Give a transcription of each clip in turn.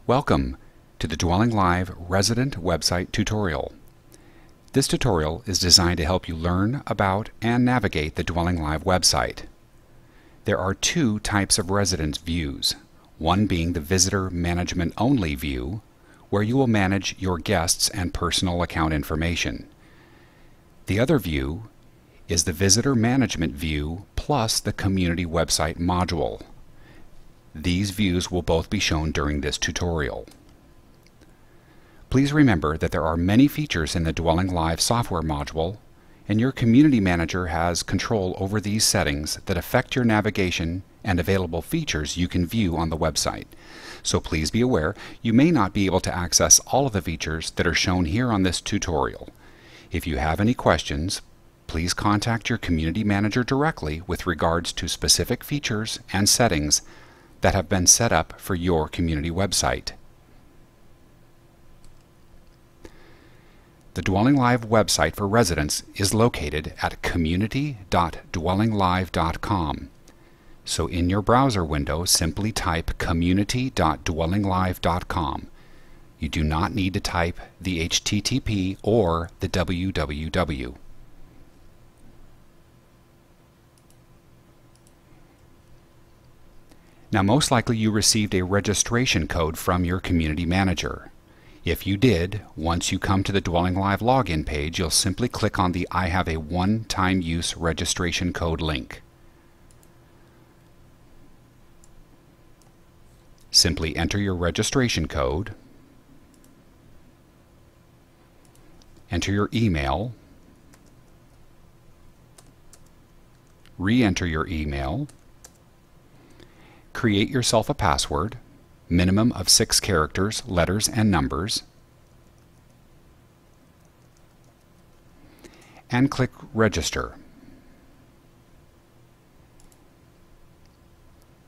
Welcome to the Dwelling Live Resident Website tutorial. This tutorial is designed to help you learn about and navigate the Dwelling Live website. There are two types of residence views, one being the Visitor Management Only view, where you will manage your guests and personal account information. The other view is the Visitor Management view plus the Community Website module. These views will both be shown during this tutorial. Please remember that there are many features in the Dwelling Live software module, and your Community Manager has control over these settings that affect your navigation and available features you can view on the website. So please be aware you may not be able to access all of the features that are shown here on this tutorial. If you have any questions, please contact your Community Manager directly with regards to specific features and settings that have been set up for your community website. The Dwelling Live website for residents is located at community.dwellinglive.com. So in your browser window, simply type community.dwellinglive.com. You do not need to type the HTTP or the www. Now, most likely you received a registration code from your Community Manager. If you did, once you come to the Dwelling Live login page, you'll simply click on the I have a one-time use registration code link. Simply enter your registration code, enter your email, re-enter your email, create yourself a password, minimum of 6 characters, letters, and numbers, and click Register.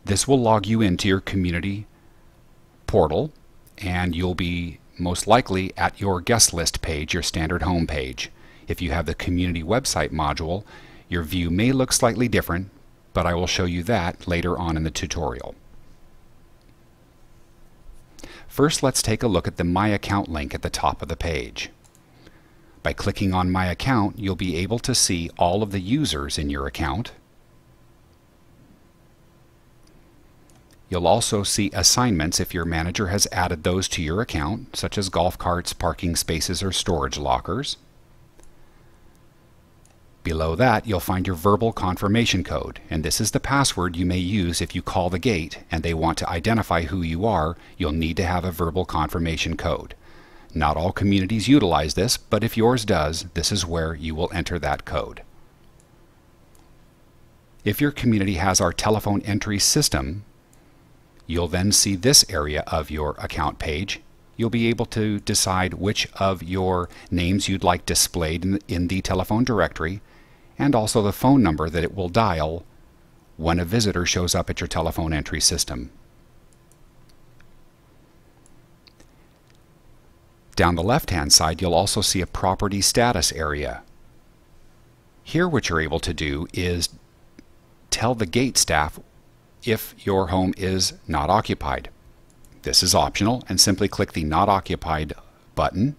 This will log you into your community portal, and you'll be most likely at your guest list page, your standard home page. If you have the community website module, your view may look slightly different, but I will show you that later on in the tutorial. First, let's take a look at the My Account link at the top of the page. By clicking on My Account, you'll be able to see all of the users in your account. You'll also see assignments if your manager has added those to your account, such as golf carts, parking spaces, or storage lockers. Below that, you'll find your verbal confirmation code, and this is the password you may use if you call the gate and they want to identify who you are. You'll need to have a verbal confirmation code. Not all communities utilize this, but if yours does, this is where you will enter that code. If your community has our telephone entry system, you'll then see this area of your account page. You'll be able to decide which of your names you'd like displayed in the telephone directory, and also the phone number that it will dial when a visitor shows up at your telephone entry system. Down the left-hand side, you'll also see a property status area. Here what you're able to do is tell the gate staff if your home is not occupied. This is optional, and simply click the Not Occupied button.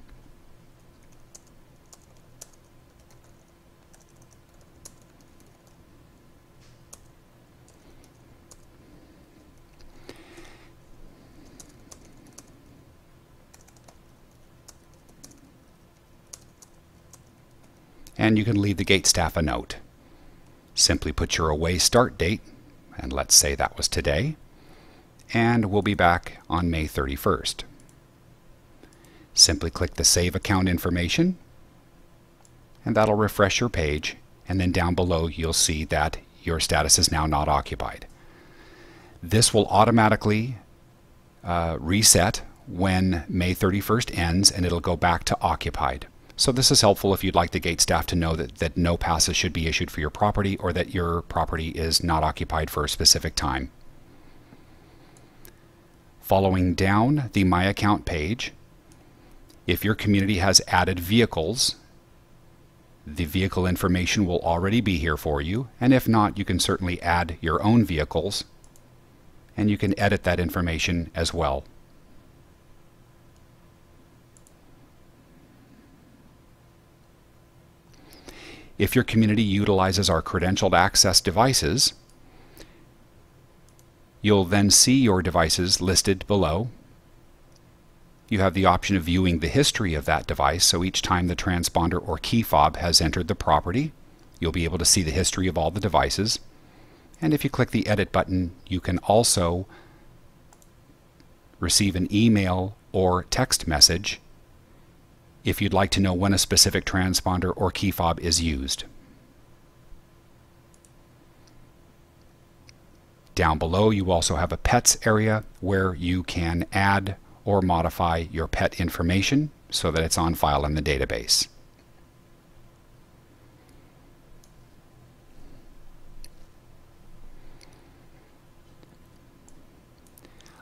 And you can leave the gate staff a note. Simply put your away start date, and let's say that was today, and we'll be back on May 31st. Simply click the Save Account Information, and that'll refresh your page, and then down below you'll see that your status is now not occupied. This will automatically reset when May 31st ends, and it'll go back to occupied. So this is helpful if you'd like the gate staff to know that no passes should be issued for your property, or that your property is not occupied for a specific time. Following down the My Account page, if your community has added vehicles, the vehicle information will already be here for you, and if not, you can certainly add your own vehicles, and you can edit that information as well. If your community utilizes our credentialed access devices, you'll then see your devices listed below. You have the option of viewing the history of that device, so each time the transponder or key fob has entered the property, you'll be able to see the history of all the devices. And if you click the Edit button, you can also receive an email or text message if you'd like to know when a specific transponder or key fob is used. Down below, you also have a pets area where you can add or modify your pet information so that it's on file in the database.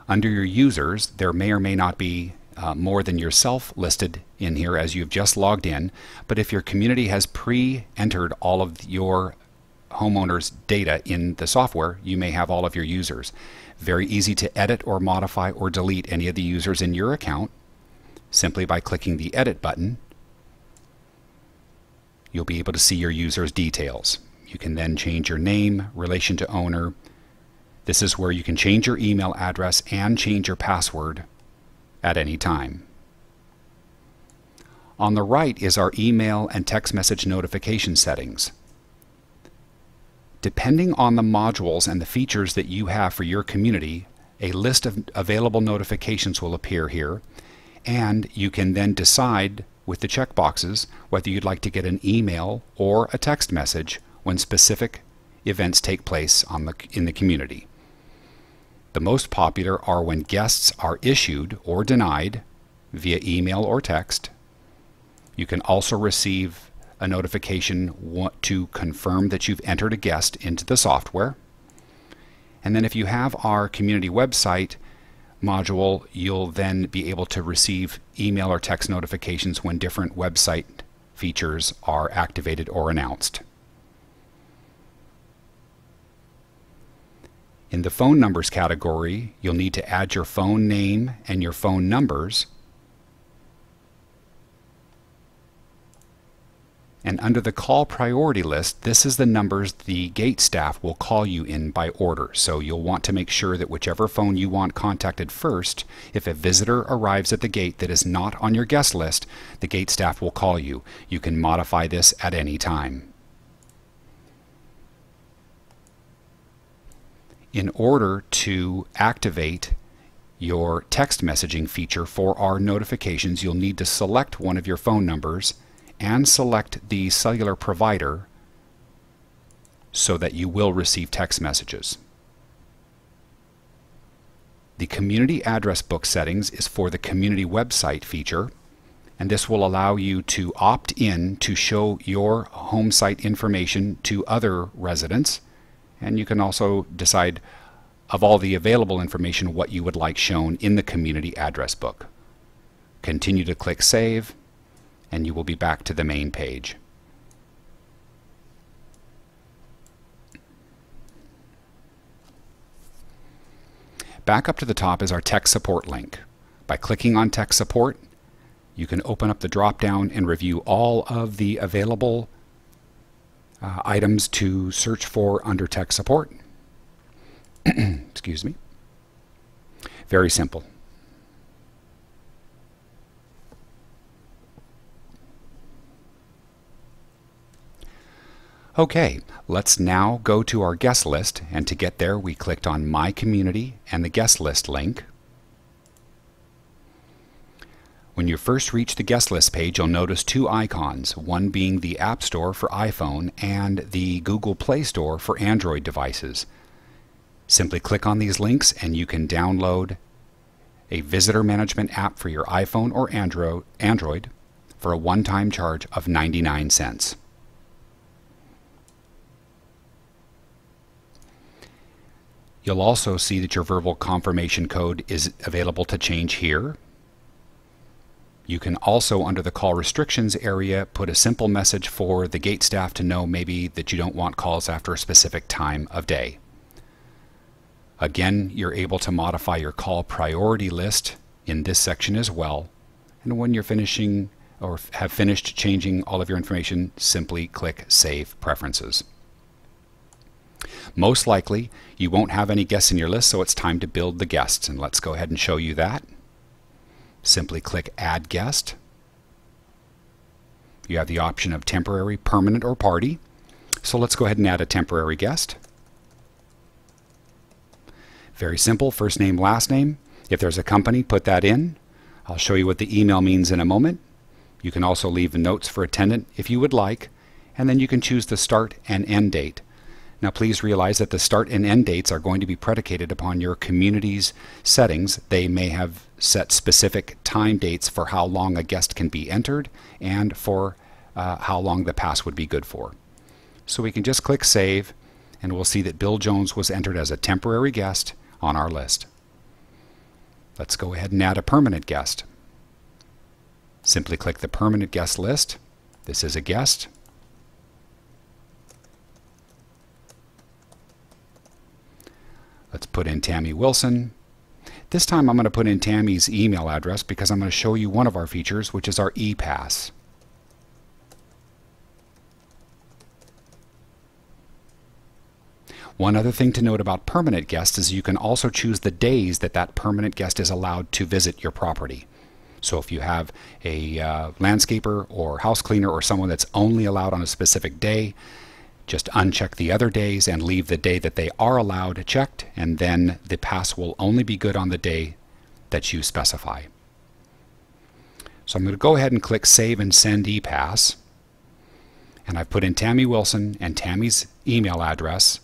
Under your users, there may or may not be more than yourself listed in here as you've just logged in, but if your community has pre-entered all of your homeowners' data in the software, you may have all of your users. Very easy to edit or modify or delete any of the users in your account simply by clicking the Edit button. You'll be able to see your users' details. You can then change your name, relation to owner. This is where you can change your email address and change your password at any time. On the right is our email and text message notification settings. Depending on the modules and the features that you have for your community, a list of available notifications will appear here, and you can then decide with the checkboxes whether you'd like to get an email or a text message when specific events take place in the community. The most popular are when guests are issued or denied via email or text. You can also receive a notification to confirm that you've entered a guest into the software. And then if you have our community website module, you'll then be able to receive email or text notifications when different website features are activated or announced. In the phone numbers category, you'll need to add your phone name and your phone numbers. And under the call priority list, this is the numbers the gate staff will call you in by order. So you'll want to make sure that whichever phone you want contacted first, if a visitor arrives at the gate that is not on your guest list, the gate staff will call you. You can modify this at any time. In order to activate your text messaging feature for our notifications, you'll need to select one of your phone numbers and select the cellular provider so that you will receive text messages. The community address book settings is for the community website feature, and this will allow you to opt in to show your home site information to other residents. And you can also decide, of all the available information, what you would like shown in the community address book. Continue to click Save, and you will be back to the main page. Back up to the top is our tech support link. By clicking on tech support, you can open up the drop-down and review all of the available items to search for under tech support. Excuse me. Very simple. Okay, let's now go to our guest list, and to get there we clicked on My Community and the guest list link. When you first reach the guest list page, you'll notice two icons, one being the App Store for iPhone and the Google Play Store for Android devices. Simply click on these links and you can download a visitor management app for your iPhone or Android for a one-time charge of 99 cents. You'll also see that your verbal confirmation code is available to change here. You can also, under the call restrictions area, put a simple message for the gate staff to know maybe that you don't want calls after a specific time of day. Again, you're able to modify your call priority list in this section as well. And when you're finishing or have finished changing all of your information, simply click Save Preferences. Most likely, you won't have any guests in your list, so it's time to build the guests. And let's go ahead and show you that. Simply click Add Guest. You have the option of temporary, permanent, or party. So let's go ahead and add a temporary guest. Very simple, first name, last name. If there's a company, put that in. I'll show you what the email means in a moment. You can also leave notes for attendant if you would like, and then you can choose the start and end date. Now please realize that the start and end dates are going to be predicated upon your community's settings. They may have set specific time dates for how long a guest can be entered and for how long the pass would be good for. So we can just click Save, and we'll see that Bill Jones was entered as a temporary guest on our list. Let's go ahead and add a permanent guest. Simply click the permanent guest list. This is a guest. Let's put in Tammy Wilson. This time I'm going to put in Tammy's email address because I'm going to show you one of our features, which is our ePass. One other thing to note about permanent guests is you can also choose the days that that permanent guest is allowed to visit your property. So if you have a landscaper or house cleaner or someone that's only allowed on a specific day, just uncheck the other days and leave the day that they are allowed checked, and then the pass will only be good on the day that you specify. So I'm going to go ahead and click Save and Send ePass, and I've put in Tammy Wilson and Tammy's email address,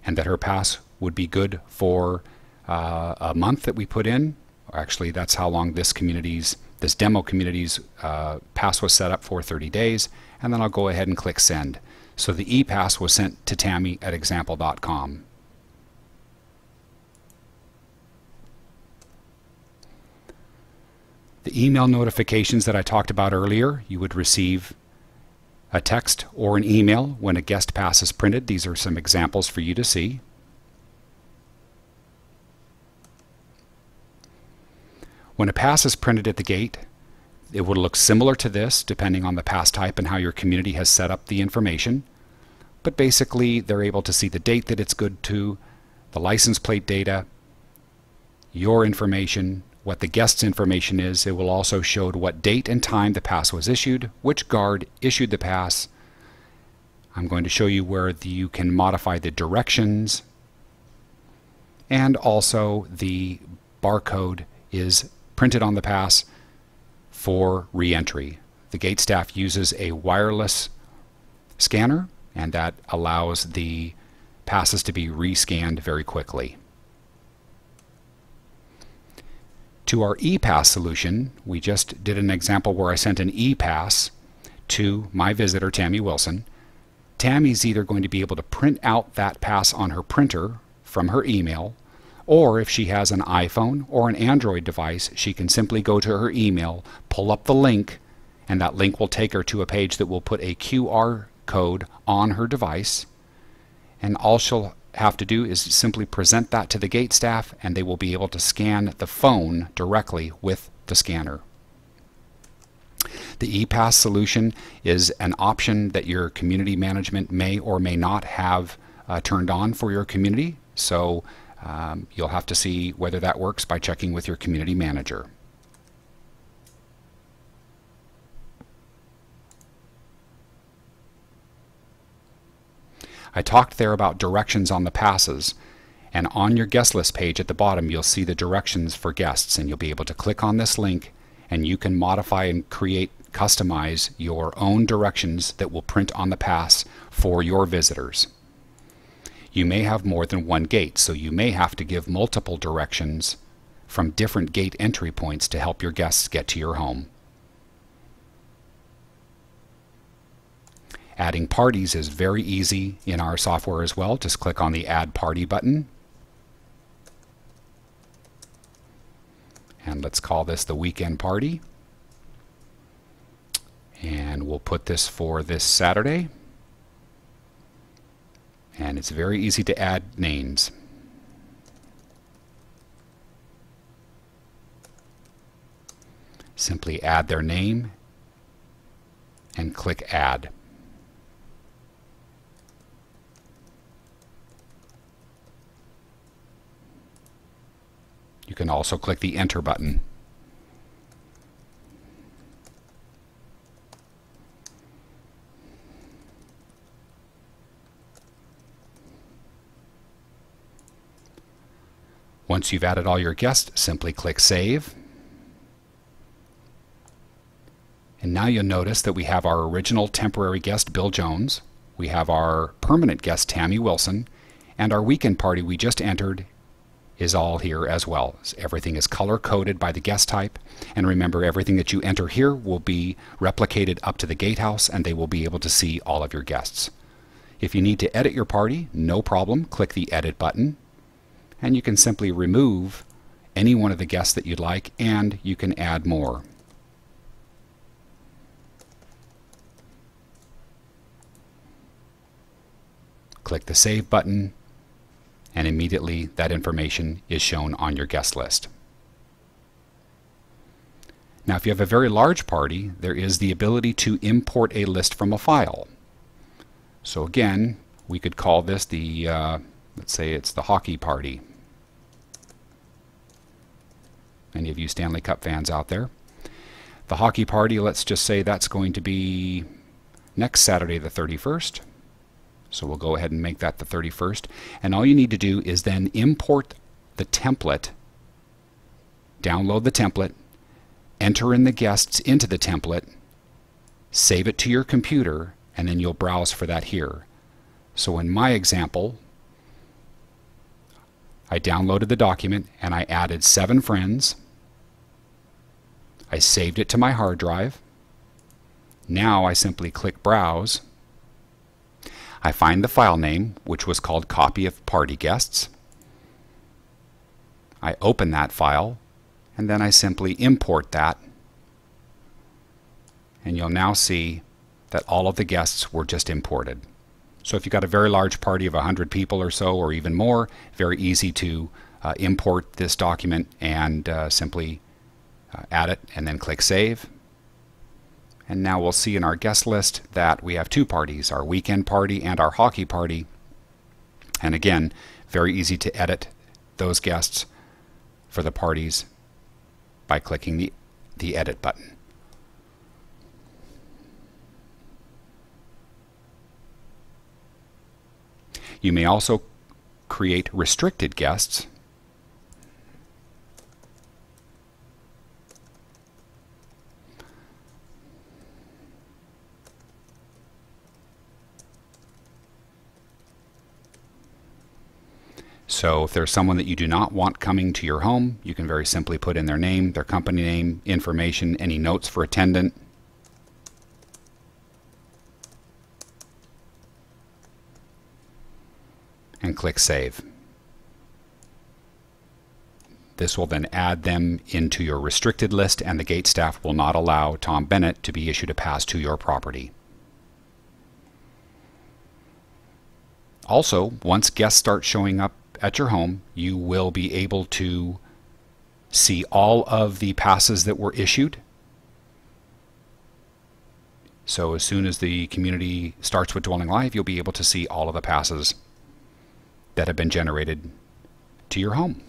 and that her pass would be good for a month that we put in. Or actually, that's how long this demo community's pass was set up for, 30 days, and then I'll go ahead and click Send. So the ePass was sent to Tammy at example.com. The email notifications that I talked about earlier, you would receive a text or an email when a guest pass is printed. These are some examples for you to see. When a pass is printed at the gate, it will look similar to this depending on the pass type and how your community has set up the information. But basically, they're able to see the date that it's good to, the license plate data, your information, what the guest's information is. It will also show what date and time the pass was issued, which guard issued the pass. I'm going to show you where you can modify the directions, and also the barcode is printed on the pass for re-entry. The gate staff uses a wireless scanner, and that allows the passes to be re-scanned very quickly. To our ePass solution, we just did an example where I sent an ePass to my visitor, Tammy Wilson. Tammy's either going to be able to print out that pass on her printer from her email, or if she has an iPhone or an Android device, she can simply go to her email, pull up the link, and that link will take her to a page that will put a QR code on her device. And all she'll have to do is simply present that to the gate staff, and they will be able to scan the phone directly with the scanner. The ePass solution is an option that your community management may or may not have turned on for your community. So you'll have to see whether that works by checking with your community manager. I talked there about directions on the passes, and on your guest list page at the bottom you'll see the directions for guests, and you'll be able to click on this link and you can modify and customize your own directions that will print on the pass for your visitors. You may have more than one gate, so you may have to give multiple directions from different gate entry points to help your guests get to your home. Adding parties is very easy in our software as well. Just click on the Add Party button. And let's call this the weekend party. And we'll put this for this Saturday. And it's very easy to add names. Simply add their name and click Add. You can also click the Enter button. Once you've added all your guests, simply click Save. And now you'll notice that we have our original temporary guest, Bill Jones. We have our permanent guest, Tammy Wilson. And our weekend party we just entered is all here as well. Everything is color-coded by the guest type. And remember, everything that you enter here will be replicated up to the gatehouse, and they will be able to see all of your guests. If you need to edit your party, no problem. Click the Edit button. And you can simply remove any one of the guests that you'd like, and you can add more. Click the Save button, and immediately that information is shown on your guest list. Now, if you have a very large party, there is the ability to import a list from a file. So again, we could call this the, let's say it's the hockey party. Any of you Stanley Cup fans out there? The hockey party, let's just say that's going to be next Saturday the 31st. So we'll go ahead and make that the 31st. And all you need to do is then import the template, download the template, enter in the guests into the template, save it to your computer, and then you'll browse for that here. So in my example, I downloaded the document and I added 7 friends. I saved it to my hard drive. Now I simply click Browse. I find the file name, which was called Copy of Party Guests. I open that file, and then I simply import that. And you'll now see that all of the guests were just imported. So if you've got a very large party of 100 people or so, or even more, very easy to import this document and simply add it and then click Save. And now we'll see in our guest list that we have 2 parties, our weekend party and our hockey party. And again, very easy to edit those guests for the parties by clicking the Edit button. You may also create restricted guests. So if there's someone that you do not want coming to your home, you can very simply put in their name, their company name, information, any notes for attendant. And click Save. This will then add them into your restricted list, and the gate staff will not allow Tom Bennett to be issued a pass to your property. Also, once guests start showing up at your home, you will be able to see all of the passes that were issued. So as soon as the community starts with Dwelling Live, you'll be able to see all of the passes that have been generated to your home.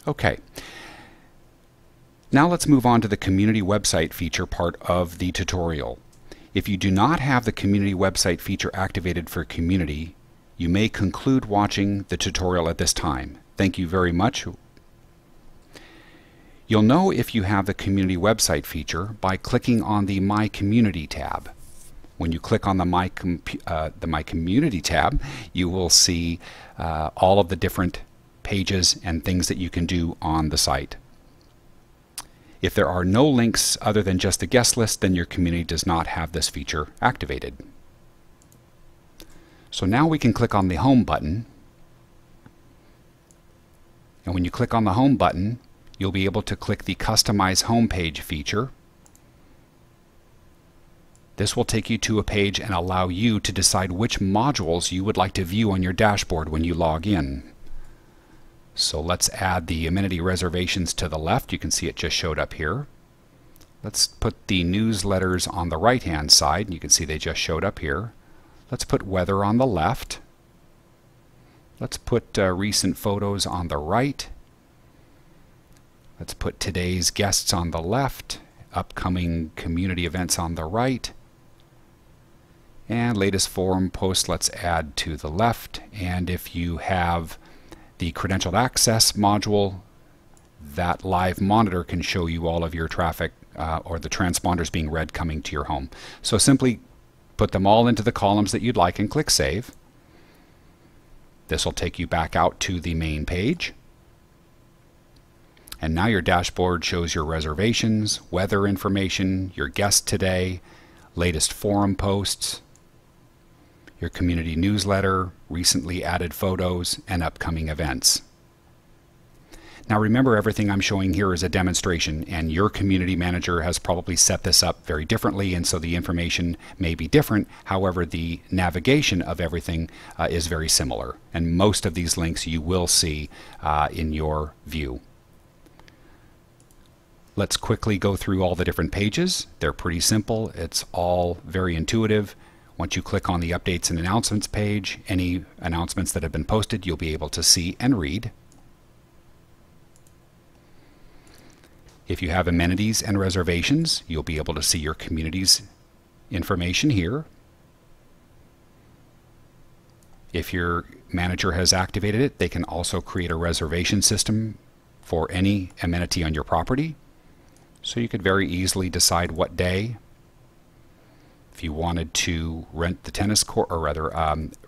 Okay. Now let's move on to the community website feature part of the tutorial. If you do not have the community website feature activated for community, you may conclude watching the tutorial at this time. Thank you very much. You'll know if you have the community website feature by clicking on the My Community tab. When you click on the My Community tab, you will see all of the different pages and things that you can do on the site. If there are no links other than just the guest list, then your community does not have this feature activated. So now we can click on the Home button. And when you click on the Home button, you'll be able to click the Customize Homepage feature. This will take you to a page and allow you to decide which modules you would like to view on your dashboard when you log in. So let's add the amenity reservations to the left. You can see it just showed up here. Let's put the newsletters on the right-hand side. You can see they just showed up here. Let's put weather on the left. Let's put recent photos on the right. Let's put today's guests on the left, upcoming community events on the right, and latest forum posts let's add to the left. And if you have the credentialed access module, that live monitor can show you all of your traffic or the transponders being read coming to your home. So simply put them all into the columns that you'd like and click Save. This will take you back out to the main page. And now your dashboard shows your reservations, weather information, your guests today, latest forum posts, your community newsletter, recently added photos, and upcoming events. Now remember, everything I'm showing here is a demonstration, and your community manager has probably set this up very differently, and so the information may be different. However, the navigation of everything is very similar, and most of these links you will see in your view. Let's quickly go through all the different pages. They're pretty simple. It's all very intuitive. Once you click on the Updates and Announcements page, any announcements that have been posted you'll be able to see and read. If you have amenities and reservations, you'll be able to see your community's information here. If your manager has activated it, they can also create a reservation system for any amenity on your property. So you could very easily decide what day. If you wanted to rent the tennis court, or rather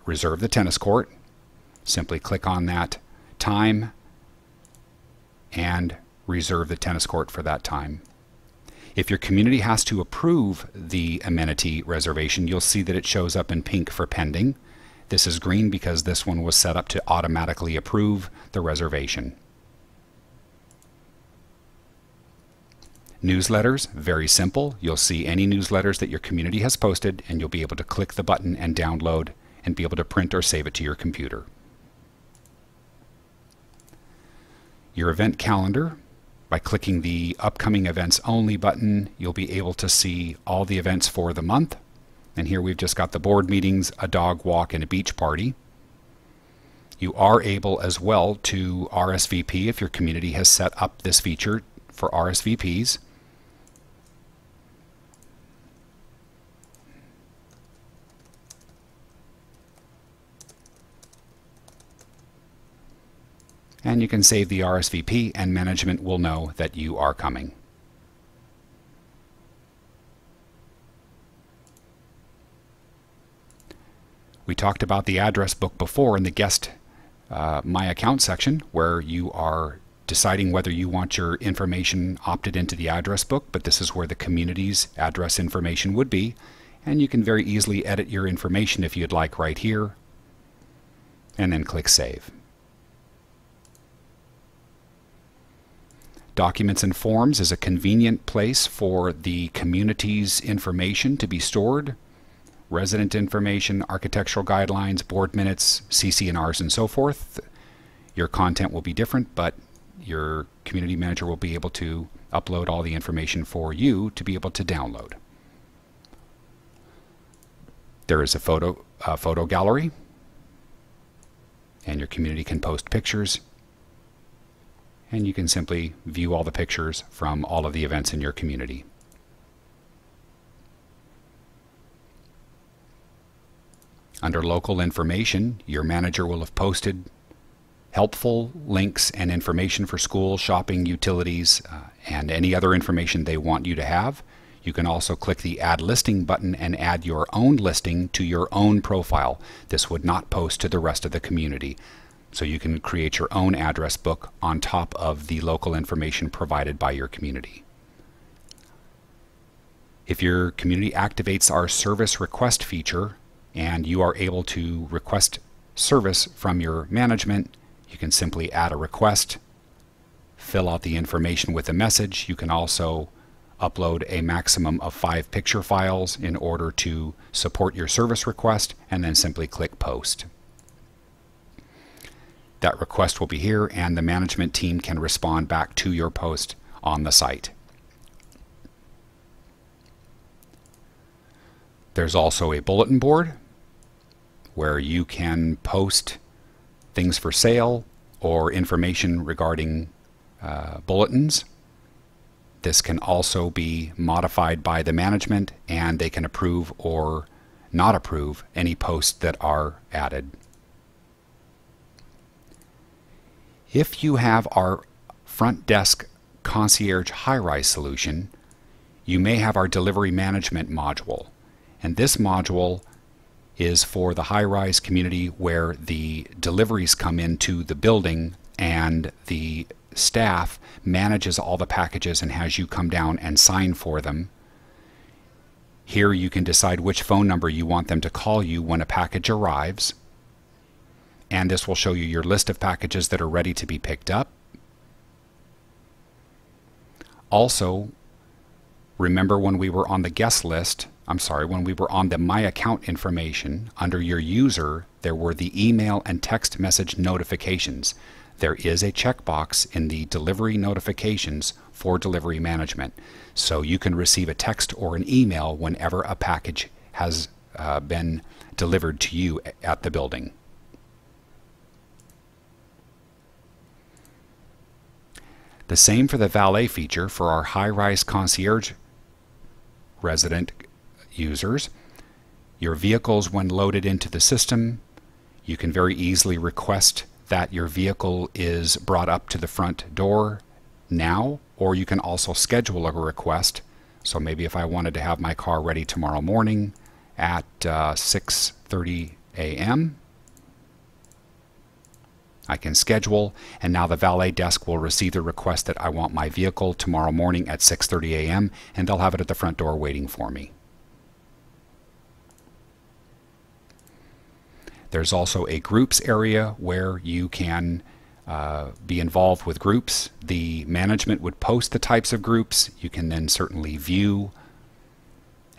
reserve the tennis court, simply click on that time and reserve the tennis court for that time. If your community has to approve the amenity reservation, you'll see that it shows up in pink for pending. This is green because this one was set up to automatically approve the reservation. Newsletters, very simple. You'll see any newsletters that your community has posted, and you'll be able to click the button and download and be able to print or save it to your computer. Your event calendar, by clicking the Upcoming Events Only button, you'll be able to see all the events for the month. And here we've just got the board meetings, a dog walk, and a beach party. You are able as well to RSVP if your community has set up this feature for RSVPs. And you can save the RSVP, and management will know that you are coming. We talked about the address book before in the guest My Account section, where you are deciding whether you want your information opted into the address book, but this is where the community's address information would be, and you can very easily edit your information if you'd like right here, and then click Save. Documents and Forms is a convenient place for the community's information to be stored. Resident information, architectural guidelines, board minutes, CC&Rs, and so forth. Your content will be different, but your community manager will be able to upload all the information for you to be able to download. There is a photo gallery, and your community can post pictures, and you can simply view all the pictures from all of the events in your community. Under local information, your manager will have posted helpful links and information for school, shopping, utilities, and any other information they want you to have. You can also click the Add Listing button and add your own listing to your own profile. This would not post to the rest of the community. So you can create your own address book on top of the local information provided by your community. If your community activates our service request feature and you are able to request service from your management, you can simply add a request, fill out the information with a message. You can also upload a maximum of 5 picture files in order to support your service request, and then simply click Post. That request will be here, and the management team can respond back to your post on the site. There's also a bulletin board where you can post things for sale or information regarding bulletins. This can also be modified by the management, and they can approve or not approve any posts that are added. If you have our front desk concierge high-rise solution, you may have our delivery management module. And this module is for the high-rise community where the deliveries come into the building and the staff manages all the packages and has you come down and sign for them. Here you can decide which phone number you want them to call you when a package arrives. And this will show you your list of packages that are ready to be picked up. Also, remember when we were on the guest list, when we were on the My Account information, under your user, there were the email and text message notifications. There is a checkbox in the delivery notifications for delivery management. So you can receive a text or an email whenever a package has been delivered to you at the building. The same for the valet feature for our high-rise concierge resident users. Your vehicles, when loaded into the system, you can very easily request that your vehicle is brought up to the front door now, or you can also schedule a request. So maybe if I wanted to have my car ready tomorrow morning at 6:30 a.m., I can schedule, and now the valet desk will receive the request that I want my vehicle tomorrow morning at 6:30 a.m., and they'll have it at the front door waiting for me. There's also a groups area where you can be involved with groups. The management would post the types of groups. You can then certainly view,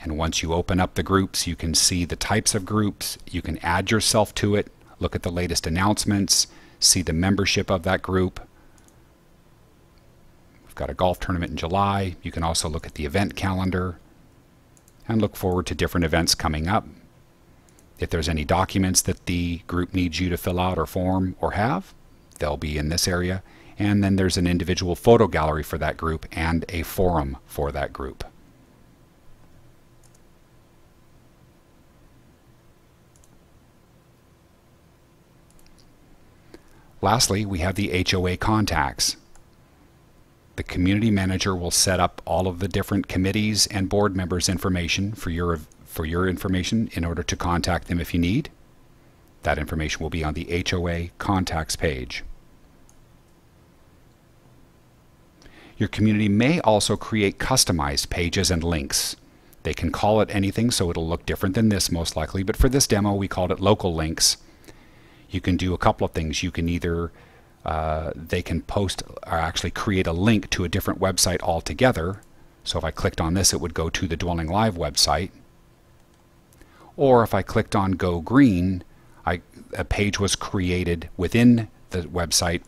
and once you open up the groups, you can see the types of groups. You can add yourself to it, look at the latest announcements, see the membership of that group. We've got a golf tournament in July. You can also look at the event calendar and look forward to different events coming up. If there's any documents that the group needs you to fill out or form or have, they'll be in this area. And then there's an individual photo gallery for that group and a forum for that group. Lastly, we have the HOA contacts. The community manager will set up all of the different committees and board members' information for your information in order to contact them if you need. That information will be on the HOA contacts page. Your community may also create customized pages and links. They can call it anything, so it'll look different than this most likely, but for this demo we called it local links. You can do a couple of things. You can either, they can post or actually create a link to a different website altogether. So if I clicked on this, it would go to the Dwelling Live website. Or if I clicked on Go Green, a page was created within the website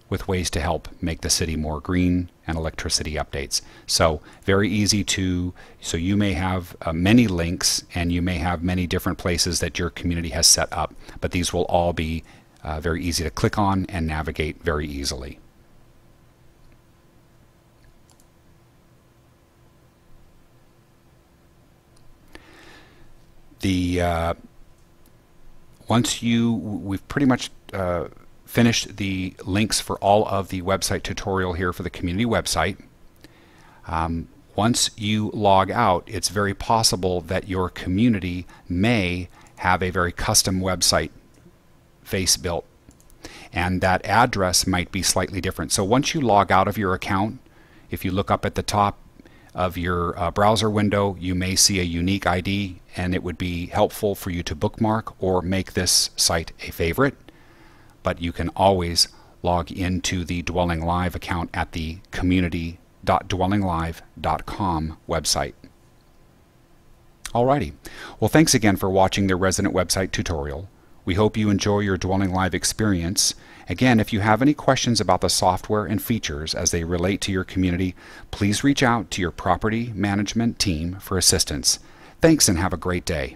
with ways to help make the city more green and electricity updates. So very easy to, so you may have many links and you may have many different places that your community has set up, but these will all be very easy to click on and navigate very easily. We've pretty much finished the links for all of the website tutorial here for the community website. Once you log out, it's very possible that your community may have a very custom website face built, and that address might be slightly different. So once you log out of your account, if you look up at the top of your browser window, you may see a unique ID, and it would be helpful for you to bookmark or make this site a favorite. But you can always log into the Dwelling Live account at the community resident.dwellinglive.com website. Alrighty, well, thanks again for watching the Resident Website tutorial. We hope you enjoy your Dwelling Live experience. Again, if you have any questions about the software and features as they relate to your community, please reach out to your property management team for assistance. Thanks and have a great day.